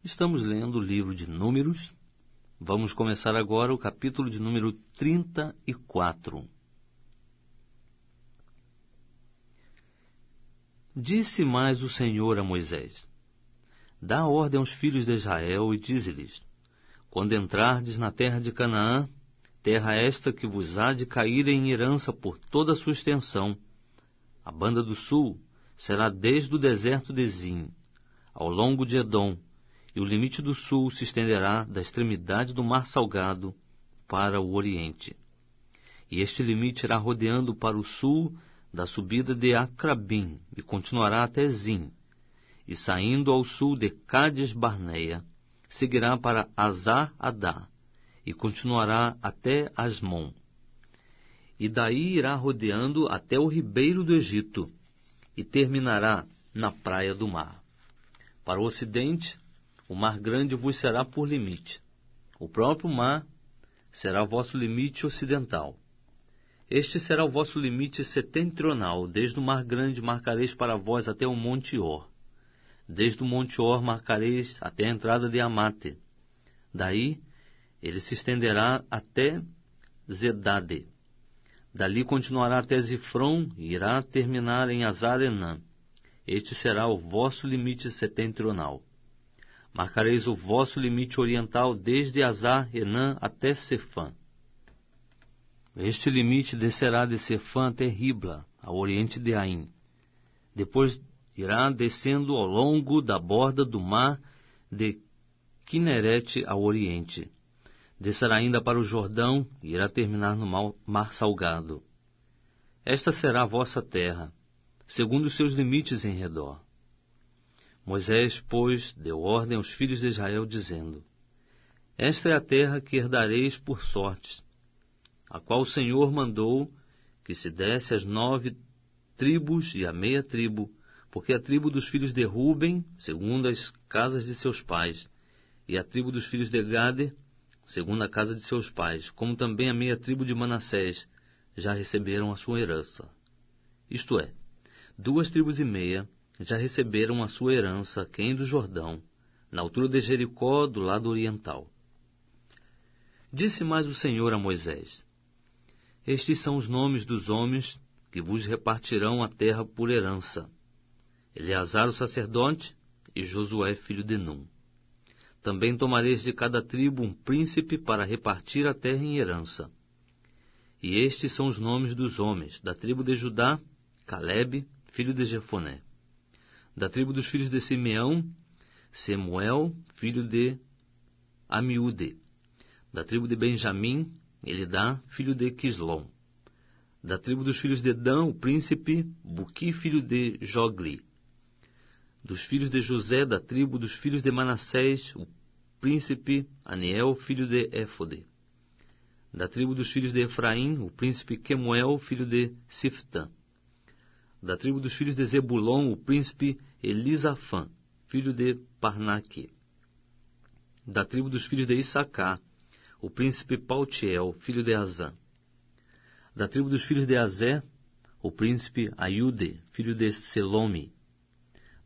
Estamos lendo o livro de Números. Vamos começar agora o capítulo de número 34. Disse mais o Senhor a Moisés: Dá ordem aos filhos de Israel e dize-lhes: Quando entrardes na terra de Canaã, terra esta que vos há de cair em herança por toda a sua extensão, a banda do sul será desde o deserto de Zin, ao longo de Edom, e o limite do sul se estenderá da extremidade do mar Salgado para o oriente. E este limite irá rodeando para o sul da subida de Acrabim, e continuará até Zin, e saindo ao sul de Cádiz Barneia, seguirá para Azar-Adá, e continuará até Asmon. E daí irá rodeando até o ribeiro do Egito, e terminará na praia do mar. Para o ocidente, o mar grande vos será por limite. O próprio mar será vosso limite ocidental. Este será o vosso limite setentrional. Desde o mar grande marcareis para vós até o monte Or. Desde o monte Or marcareis até a entrada de Amate. Daí ele se estenderá até Zedade. Dali continuará até Zifron e irá terminar em Azar-Enã. Este será o vosso limite setentrional. Marcareis o vosso limite oriental desde Azar-Enã até Sefã. Este limite descerá de Sefã até Ribla, ao oriente de Aim. Depois irá descendo ao longo da borda do mar de Quinerete ao oriente. Descerá ainda para o Jordão e irá terminar no mar Salgado. Esta será a vossa terra, segundo os seus limites em redor. Moisés, pois, deu ordem aos filhos de Israel, dizendo: Esta é a terra que herdareis por sortes, a qual o Senhor mandou que se desse às 9 tribos e à meia tribo, porque a tribo dos filhos de Ruben, segundo as casas de seus pais, e a tribo dos filhos de Gade, segundo a casa de seus pais, como também a meia tribo de Manassés, já receberam a sua herança. Isto é, 2 tribos e meia já receberam a sua herança aquém do Jordão, na altura de Jericó, do lado oriental. Disse mais o Senhor a Moisés: Estes são os nomes dos homens que vos repartirão a terra por herança: Eleazar o sacerdote e Josué filho de Num. Também tomareis de cada tribo um príncipe para repartir a terra em herança. E estes são os nomes dos homens: da tribo de Judá, Calebe, filho de Jefoné. Da tribo dos filhos de Simeão, Semuel, filho de Amiúde. Da tribo de Benjamim, Elidá, filho de Quislom. Da tribo dos filhos de Dan, o príncipe Buqui, filho de Jogli. Dos filhos de José, da tribo dos filhos de Manassés, o príncipe Aniel, filho de Éfode. Da tribo dos filhos de Efraim, o príncipe Quemuel, filho de Siftã. Da tribo dos filhos de Zebulon, o príncipe Elisafã, filho de Parnaque. Da tribo dos filhos de Issacar, o príncipe Paltiel, filho de Azã. Da tribo dos filhos de Azé, o príncipe Aiude, filho de Selome.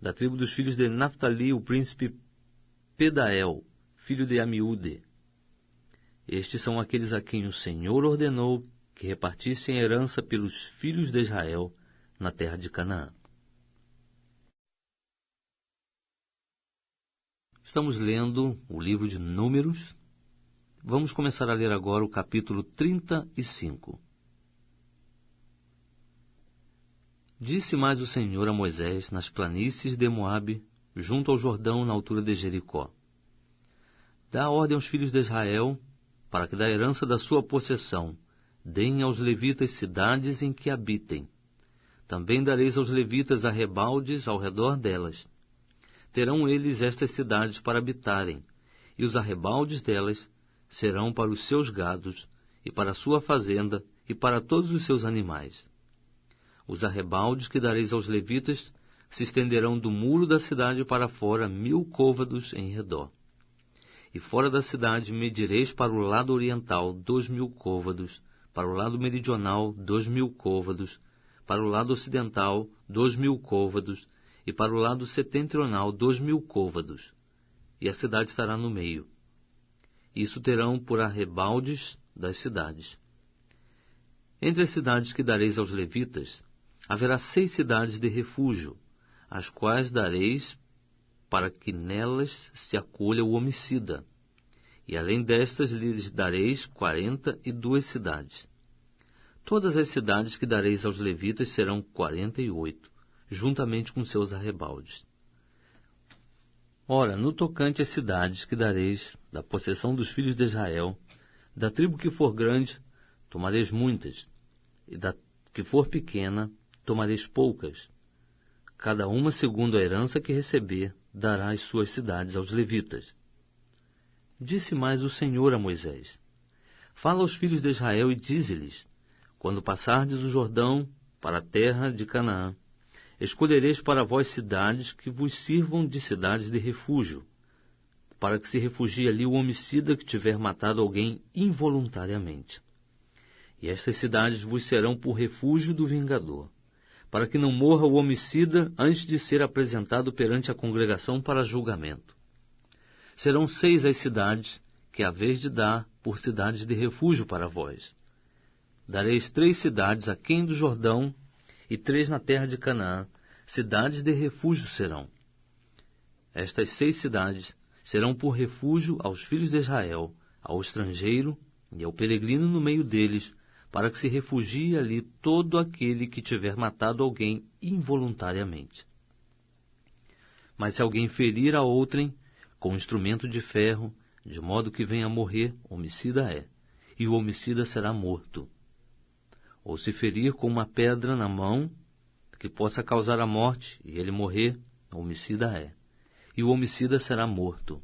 Da tribo dos filhos de Naphtali, o príncipe Pedael, filho de Amiúde. Estes são aqueles a quem o Senhor ordenou que repartissem a herança pelos filhos de Israel na terra de Canaã. Estamos lendo o livro de Números. Vamos começar a ler agora o capítulo 35. Disse mais o Senhor a Moisés nas planícies de Moabe, junto ao Jordão, na altura de Jericó: Dá ordem aos filhos de Israel, para que da herança da sua possessão deem aos levitas cidades em que habitem. Também dareis aos levitas arrebaldes ao redor delas. Terão eles estas cidades para habitarem, e os arrebaldes delas serão para os seus gados, e para a sua fazenda, e para todos os seus animais. Os arrebaldes que dareis aos levitas se estenderão do muro da cidade para fora 1000 côvados em redor. E fora da cidade medireis para o lado oriental 2000 côvados, para o lado meridional 2000 côvados, para o lado ocidental 2000 côvados, e para o lado setentrional 2000 côvados. e a cidade estará no meio. Isso terão por arrebaldes das cidades. Entre as cidades que dareis aos levitas, haverá 6 cidades de refúgio, as quais dareis para que nelas se acolha o homicida. E além destas lhes dareis 42 cidades. Todas as cidades que dareis aos levitas serão 48, juntamente com seus arrebaldes. Ora, no tocante às cidades que dareis da possessão dos filhos de Israel, da tribo que for grande, tomareis muitas, e da que for pequena, tomareis poucas. Cada uma segundo a herança que receber, dará as suas cidades aos levitas. Disse mais o Senhor a Moisés: Fala aos filhos de Israel e dize-lhes: Quando passardes o Jordão para a terra de Canaã, escolhereis para vós cidades que vos sirvam de cidades de refúgio, para que se refugie ali o homicida que tiver matado alguém involuntariamente. E estas cidades vos serão por refúgio do vingador, para que não morra o homicida antes de ser apresentado perante a congregação para julgamento. Serão 6 as cidades que haveis de dar por cidades de refúgio para vós. Dareis 3 cidades aquém do Jordão e 3 na terra de Canaã, cidades de refúgio serão. Estas 6 cidades serão por refúgio aos filhos de Israel, ao estrangeiro e ao peregrino no meio deles, para que se refugie ali todo aquele que tiver matado alguém involuntariamente. Mas se alguém ferir a outrem com instrumento de ferro, de modo que venha a morrer, homicida é, e o homicida será morto. Ou se ferir com uma pedra na mão, que possa causar a morte, e ele morrer, homicida é, e o homicida será morto.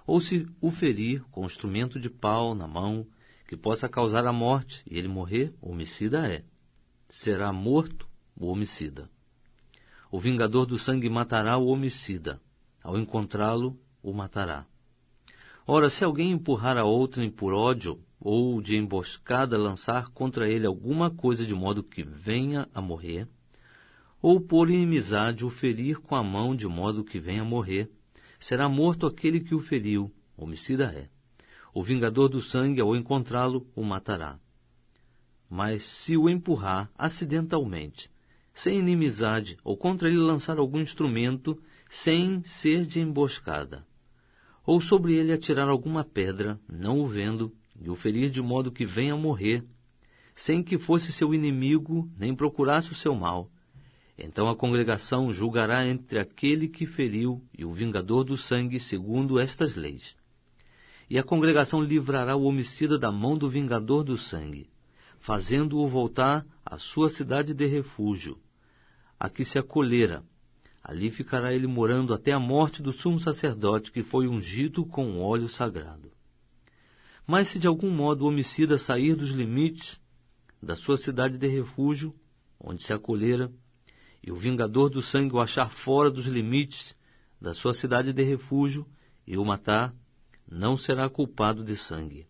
Ou se o ferir com instrumento de pau na mão, que possa causar a morte, e ele morrer, homicida é, será morto o homicida. O vingador do sangue matará o homicida, ao encontrá-lo, o matará. Ora, se alguém empurrar a outrem por ódio, ou de emboscada lançar contra ele alguma coisa de modo que venha a morrer, ou por inimizade o ferir com a mão de modo que venha a morrer, será morto aquele que o feriu, homicida é. O vingador do sangue, ao encontrá-lo, o matará. Mas se o empurrar acidentalmente, sem inimizade, ou contra ele lançar algum instrumento, sem ser de emboscada, ou sobre ele atirar alguma pedra, não o vendo, e o ferir de modo que venha a morrer, sem que fosse seu inimigo, nem procurasse o seu mal, então a congregação julgará entre aquele que feriu e o vingador do sangue segundo estas leis. E a congregação livrará o homicida da mão do vingador do sangue, fazendo-o voltar à sua cidade de refúgio, a que se acolhera. Ali ficará ele morando até a morte do sumo sacerdote, que foi ungido com óleo sagrado. Mas se de algum modo o homicida sair dos limites da sua cidade de refúgio, onde se acolhera, e o vingador do sangue o achar fora dos limites da sua cidade de refúgio e o matar, não será culpado de sangue.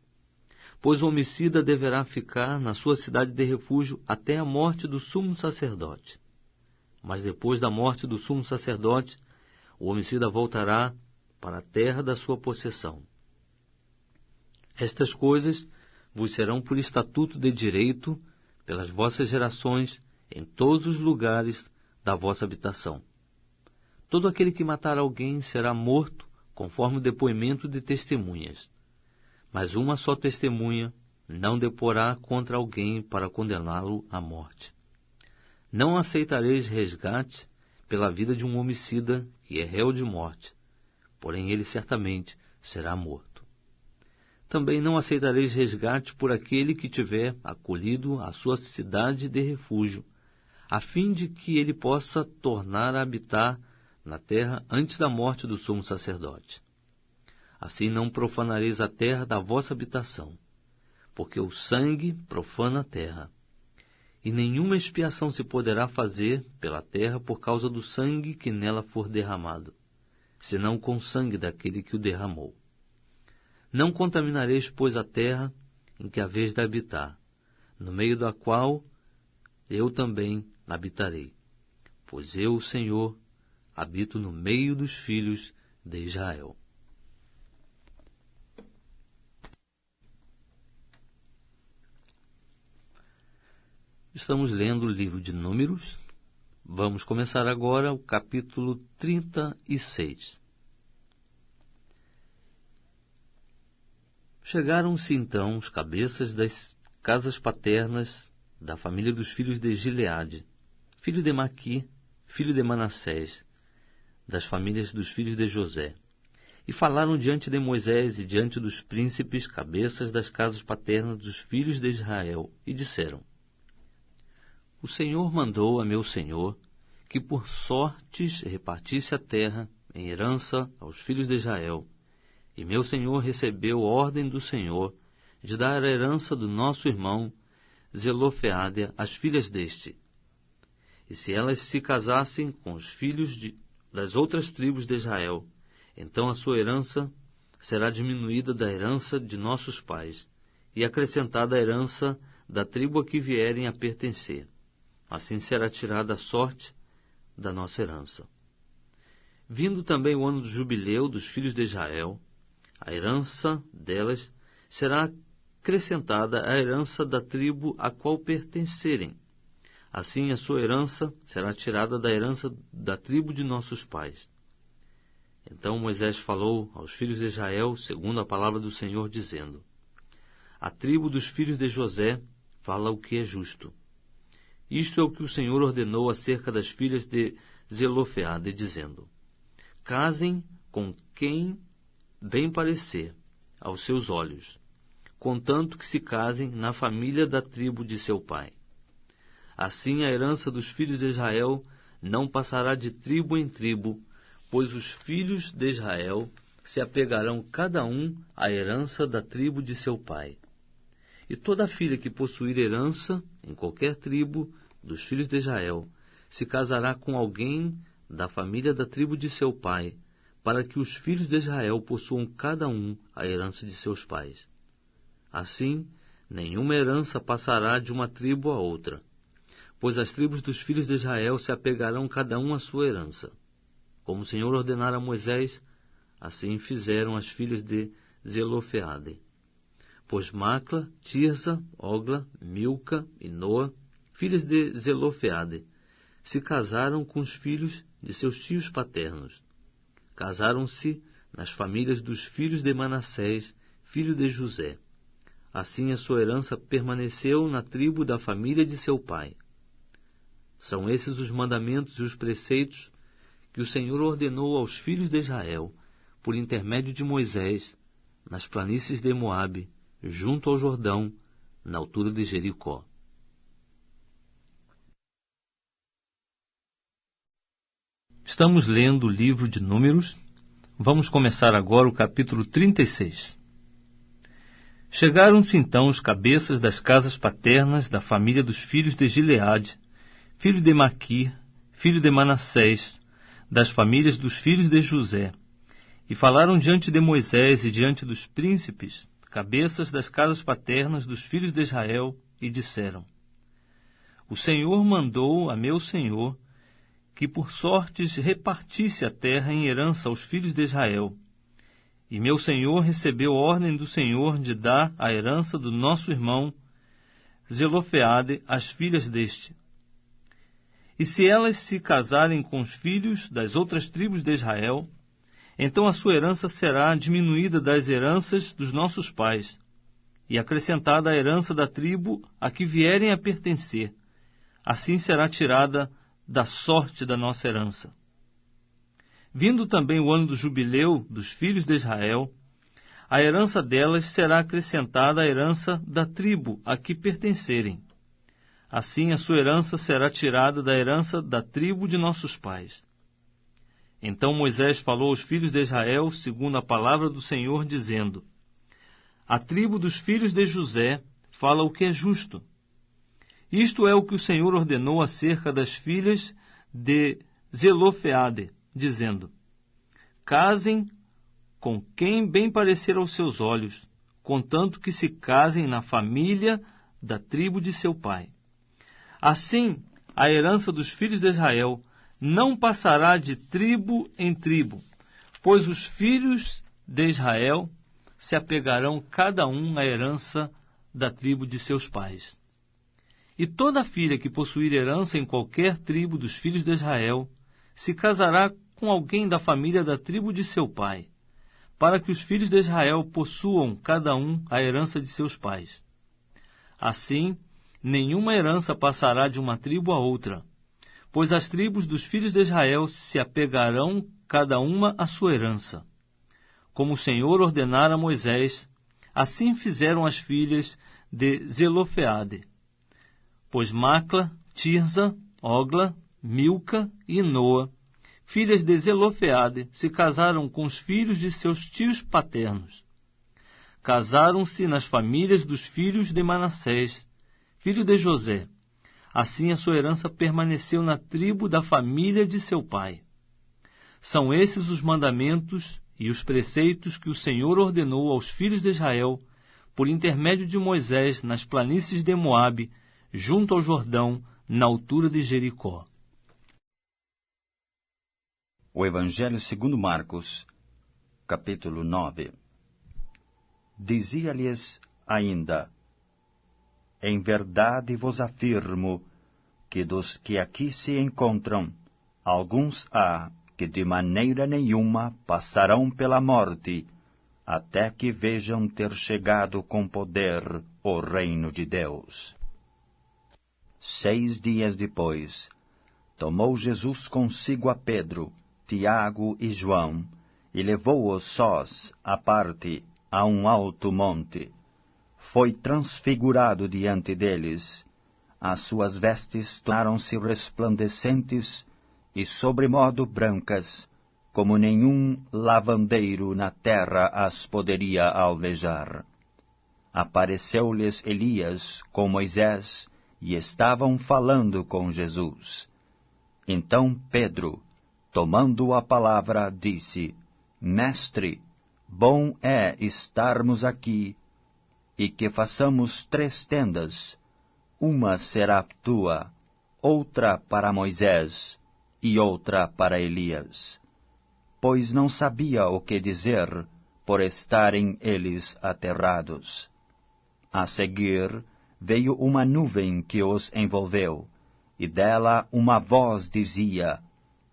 Pois o homicida deverá ficar na sua cidade de refúgio até a morte do sumo sacerdote. Mas depois da morte do sumo sacerdote, o homicida voltará para a terra da sua possessão. Estas coisas vos serão por estatuto de direito pelas vossas gerações em todos os lugares da vossa habitação. Todo aquele que matar alguém será morto conforme o depoimento de testemunhas. Mas uma só testemunha não deporá contra alguém para condená-lo à morte. Não aceitareis resgate pela vida de um homicida que é réu de morte, porém ele certamente será morto. Também não aceitareis resgate por aquele que tiver acolhido a sua cidade de refúgio, a fim de que ele possa tornar a habitar na terra antes da morte do sumo sacerdote. Assim não profanareis a terra da vossa habitação, porque o sangue profana a terra. E nenhuma expiação se poderá fazer pela terra por causa do sangue que nela for derramado, senão com o sangue daquele que o derramou. Não contaminareis, pois, a terra em que haveis de habitar, no meio da qual eu também habitarei, pois eu, o Senhor, habito no meio dos filhos de Israel. Estamos lendo o livro de Números. Vamos começar agora o capítulo 36. Chegaram-se então os cabeças das casas paternas da família dos filhos de Gileade, filho de Maqui, filho de Manassés, das famílias dos filhos de José, e falaram diante de Moisés e diante dos príncipes, cabeças das casas paternas dos filhos de Israel, e disseram: O Senhor mandou a meu senhor que por sortes repartisse a terra em herança aos filhos de Israel, e meu senhor recebeu ordem do Senhor de dar a herança do nosso irmão Zelofeade às filhas deste. E se elas se casassem com os filhos das outras tribos de Israel, então a sua herança será diminuída da herança de nossos pais, e acrescentada a herança da tribo a que vierem a pertencer. Assim será tirada a sorte da nossa herança. Vindo também o ano do jubileu dos filhos de Israel, a herança delas será acrescentada à herança da tribo a qual pertencerem. Assim a sua herança será tirada da herança da tribo de nossos pais. Então Moisés falou aos filhos de Israel, segundo a palavra do Senhor, dizendo: A tribo dos filhos de José fala o que é justo. Isto é o que o Senhor ordenou acerca das filhas de Zelofeade, dizendo: Casem com quem bem parecer aos seus olhos, contanto que se casem na família da tribo de seu pai. Assim a herança dos filhos de Israel não passará de tribo em tribo, pois os filhos de Israel se apegarão cada um à herança da tribo de seu pai. E toda filha que possuir herança em qualquer tribo dos filhos de Israel se casará com alguém da família da tribo de seu pai, para que os filhos de Israel possuam cada um a herança de seus pais. Assim, nenhuma herança passará de uma tribo a outra, pois as tribos dos filhos de Israel se apegarão cada um à sua herança. Como o Senhor ordenara a Moisés, assim fizeram as filhas de Zelofeade. Pois Macla, Tirza, Ogla, Milca e Noa, filhas de Zelofeade, se casaram com os filhos de seus tios paternos. Casaram-se nas famílias dos filhos de Manassés, filho de José. Assim a sua herança permaneceu na tribo da família de seu pai. São esses os mandamentos e os preceitos que o Senhor ordenou aos filhos de Israel, por intermédio de Moisés, nas planícies de Moabe, junto ao Jordão, na altura de Jericó. Estamos lendo o livro de Números. Vamos começar agora o capítulo 36. Chegaram-se então os cabeças das casas paternas da família dos filhos de Gileade, filho de Maqui, filho de Manassés, das famílias dos filhos de José, e falaram diante de Moisés e diante dos príncipes, cabeças das casas paternas dos filhos de Israel, e disseram: O Senhor mandou a meu senhor que por sortes repartisse a terra em herança aos filhos de Israel. E meu senhor recebeu ordem do Senhor de dar a herança do nosso irmão Zelofeade às filhas deste. E se elas se casarem com os filhos das outras tribos de Israel, então a sua herança será diminuída das heranças dos nossos pais, e acrescentada à herança da tribo a que vierem a pertencer. Assim será tirada da sorte da nossa herança. Vindo também o ano do jubileu dos filhos de Israel, a herança delas será acrescentada à herança da tribo a que pertencerem. Assim a sua herança será tirada da herança da tribo de nossos pais. Então Moisés falou aos filhos de Israel, segundo a palavra do Senhor, dizendo: A tribo dos filhos de José fala o que é justo. Isto é o que o Senhor ordenou acerca das filhas de Zelofeade, dizendo: Casem com quem bem parecer aos seus olhos, contanto que se casem na família da tribo de seu pai. Assim, a herança dos filhos de Israel não passará de tribo em tribo, pois os filhos de Israel se apegarão cada um à herança da tribo de seus pais. E toda filha que possuir herança em qualquer tribo dos filhos de Israel se casará com alguém da família da tribo de seu pai, para que os filhos de Israel possuam cada um a herança de seus pais. Assim, nenhuma herança passará de uma tribo a outra, pois as tribos dos filhos de Israel se apegarão cada uma à sua herança. Como o Senhor ordenara a Moisés, assim fizeram as filhas de Zelofeade. Pois Macla, Tirza, Ogla, Milca e Noa, filhas de Zelofeade, se casaram com os filhos de seus tios paternos. Casaram-se nas famílias dos filhos de Manassés, filho de José. Assim a sua herança permaneceu na tribo da família de seu pai. São esses os mandamentos e os preceitos que o Senhor ordenou aos filhos de Israel, por intermédio de Moisés, nas planícies de Moabe, junto ao Jordão, na altura de Jericó. O Evangelho segundo Marcos, capítulo 9. Dizia-lhes ainda: Em verdade vos afirmo que dos que aqui se encontram, alguns há que de maneira nenhuma passarão pela morte, até que vejam ter chegado com poder o reino de Deus. 6 dias depois, tomou Jesus consigo a Pedro, Tiago e João, e levou-os sós, à parte, a um alto monte. Foi transfigurado diante deles. As suas vestes tornaram-se resplandecentes e sobremodo brancas, como nenhum lavandeiro na terra as poderia alvejar. Apareceu-lhes Elias com Moisés, e estavam falando com Jesus. Então Pedro, tomando a palavra, disse: Mestre, bom é estarmos aqui, e que façamos 3 tendas. Uma será tua, outra para Moisés, e outra para Elias. Pois não sabia o que dizer, por estarem eles aterrados. A seguir, veio uma nuvem que os envolveu, e dela uma voz dizia: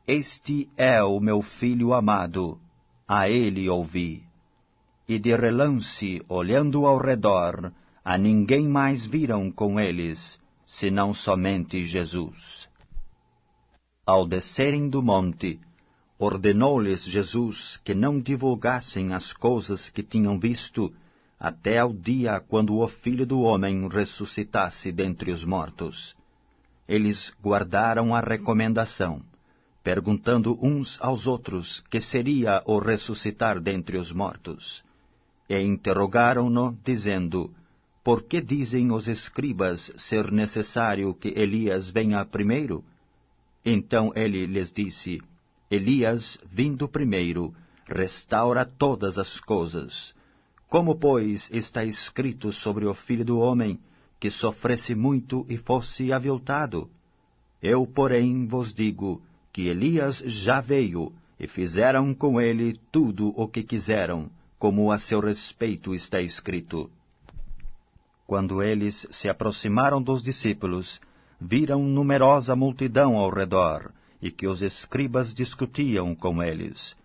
Este é o meu filho amado, a ele ouvi. E de relance, olhando ao redor, a ninguém mais viram com eles, senão somente Jesus. Ao descerem do monte, ordenou-lhes Jesus que não divulgassem as coisas que tinham visto, até ao dia quando o Filho do Homem ressuscitasse dentre os mortos. Eles guardaram a recomendação, perguntando uns aos outros que seria o ressuscitar dentre os mortos. E interrogaram-no, dizendo: Por que dizem os escribas ser necessário que Elias venha primeiro? Então ele lhes disse: Elias, vindo primeiro, restaura todas as coisas. Como, pois, está escrito sobre o Filho do Homem, que sofresse muito e fosse aviltado? Eu, porém, vos digo que Elias já veio, e fizeram com ele tudo o que quiseram, como a seu respeito está escrito. Quando eles se aproximaram dos discípulos, viram numerosa multidão ao redor, e que os escribas discutiam com eles.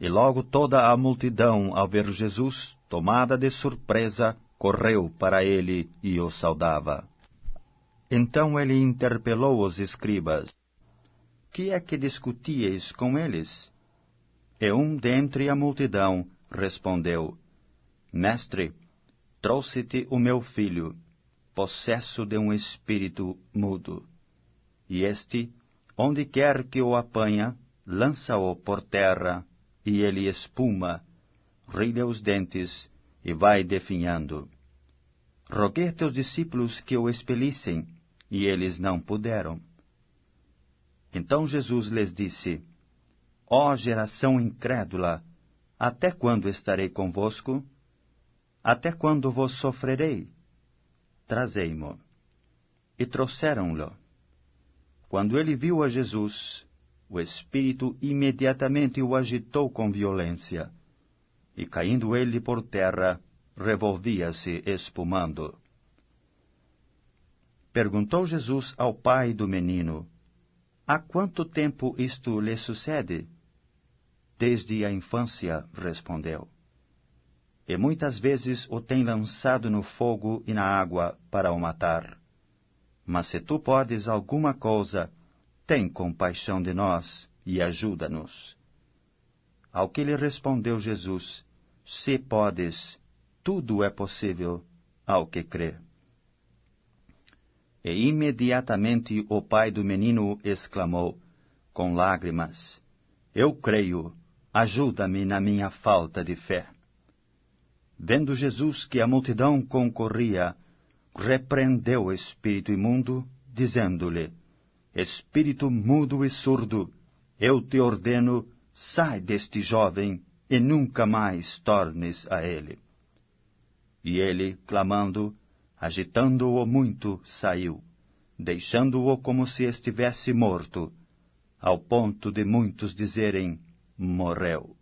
E logo toda a multidão, ao ver Jesus, tomada de surpresa, correu para ele e o saudava. Então ele interpelou os escribas: Que é que discutíeis com eles? E um dentre a multidão respondeu: Mestre, trouxe-te o meu filho, possesso de um espírito mudo. E este, onde quer que o apanha, lança-o por terra, e ele espuma, rilha os dentes, e vai definhando. Roguei a teus discípulos que o expelissem, e eles não puderam. Então Jesus lhes disse: Ó geração incrédula, até quando estarei convosco? Até quando vos sofrerei? Trazei-mo. E trouxeram-lo. Quando ele viu a Jesus, o espírito imediatamente o agitou com violência, e caindo ele por terra, revolvia-se espumando. Perguntou Jesus ao pai do menino: Há quanto tempo isto lhe sucede? Desde a infância, respondeu. E muitas vezes o tem lançado no fogo e na água para o matar. Mas se tu podes alguma coisa, tem compaixão de nós e ajuda-nos. Ao que lhe respondeu Jesus: Se podes, tudo é possível ao que crê. E imediatamente o pai do menino exclamou, com lágrimas: Eu creio, ajuda-me na minha falta de fé. Vendo Jesus que a multidão concorria, repreendeu o espírito imundo, dizendo-lhe: Espírito mudo e surdo, eu te ordeno, sai deste jovem e nunca mais tornes a ele. E ele, clamando, agitando-o muito, saiu, deixando-o como se estivesse morto, ao ponto de muitos dizerem: morreu.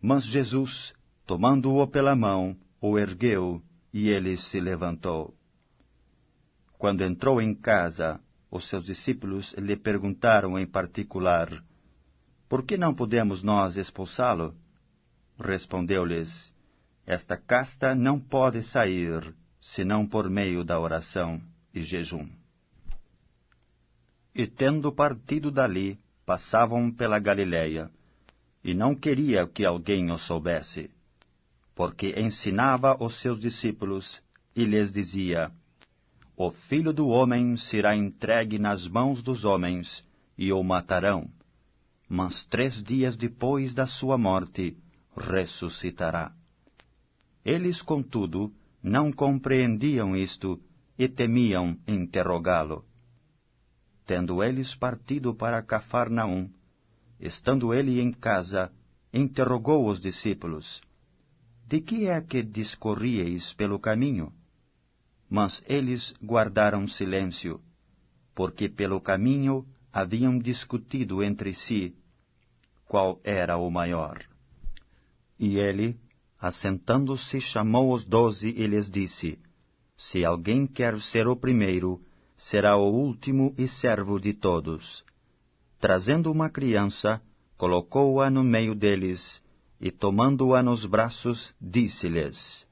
Mas Jesus, tomando-o pela mão, o ergueu, e ele se levantou. Quando entrou em casa, os seus discípulos lhe perguntaram em particular: Por que não podemos nós expulsá-lo? Respondeu-lhes: Esta casta não pode sair, senão por meio da oração e jejum. E tendo partido dali, passavam pela Galileia, e não queria que alguém o soubesse, porque ensinava os seus discípulos, e lhes dizia: O Filho do Homem será entregue nas mãos dos homens, e o matarão. Mas 3 dias depois da sua morte, ressuscitará. Eles, contudo, não compreendiam isto, e temiam interrogá-lo. Tendo eles partido para Cafarnaum, estando ele em casa, interrogou os discípulos: De que é que discorrieis pelo caminho? Mas eles guardaram silêncio, porque pelo caminho haviam discutido entre si qual era o maior. E ele, assentando-se, chamou os 12 e lhes disse: Se alguém quer ser o primeiro, será o último e servo de todos. Trazendo uma criança, colocou-a no meio deles, e tomando-a nos braços, disse-lhes: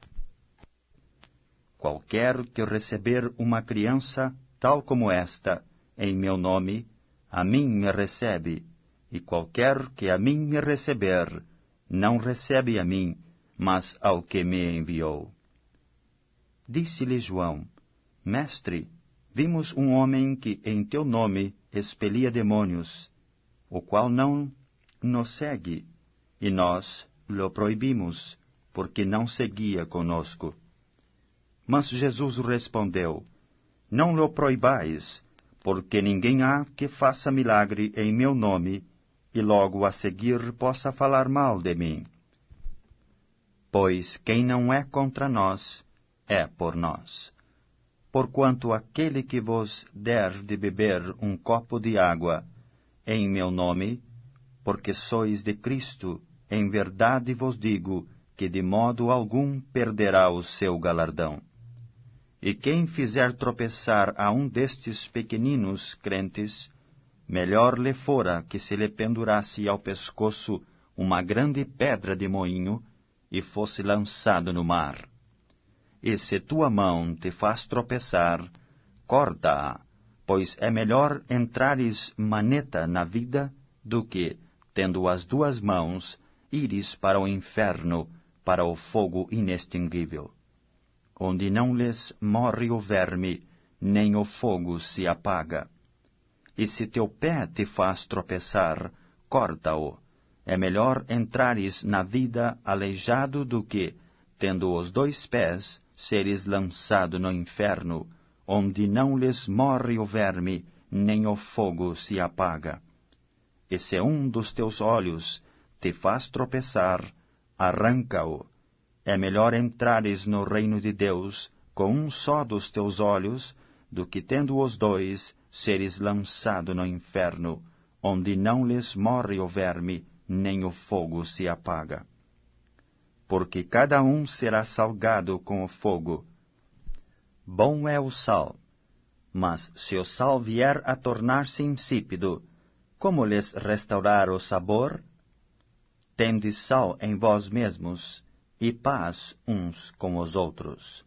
Qualquer que receber uma criança tal como esta, em meu nome, a mim me recebe, e qualquer que a mim me receber, não recebe a mim, mas ao que me enviou. Disse-lhe João: Mestre, vimos um homem que em teu nome expelia demônios, o qual não nos segue, e nós lhe proibimos, porque não seguia conosco. Mas Jesus respondeu: Não lhe proibais, porque ninguém há que faça milagre em meu nome, e logo a seguir possa falar mal de mim. Pois quem não é contra nós, é por nós. Porquanto aquele que vos der de beber um copo de água, em meu nome, porque sois de Cristo, em verdade vos digo que de modo algum perderá o seu galardão. E quem fizer tropeçar a um destes pequeninos crentes, melhor lhe fora que se lhe pendurasse ao pescoço uma grande pedra de moinho e fosse lançado no mar. E se tua mão te faz tropeçar, corta-a, pois é melhor entrares maneta na vida do que, tendo as 2 mãos, ires para o inferno, para o fogo inextinguível, onde não lhes morre o verme, nem o fogo se apaga. E se teu pé te faz tropeçar, corta-o. É melhor entrares na vida aleijado do que, tendo os 2 pés, seres lançado no inferno, onde não lhes morre o verme, nem o fogo se apaga. E se um dos teus olhos te faz tropeçar, arranca-o. É melhor entrares no reino de Deus com um só dos teus olhos, do que tendo os 2, seres lançado no inferno, onde não lhes morre o verme, nem o fogo se apaga. Porque cada um será salgado com o fogo. Bom é o sal, Mas se o sal vier a tornar-se insípido, como lhes restaurar o sabor? Tendes sal em vós mesmos, e paz uns com os outros.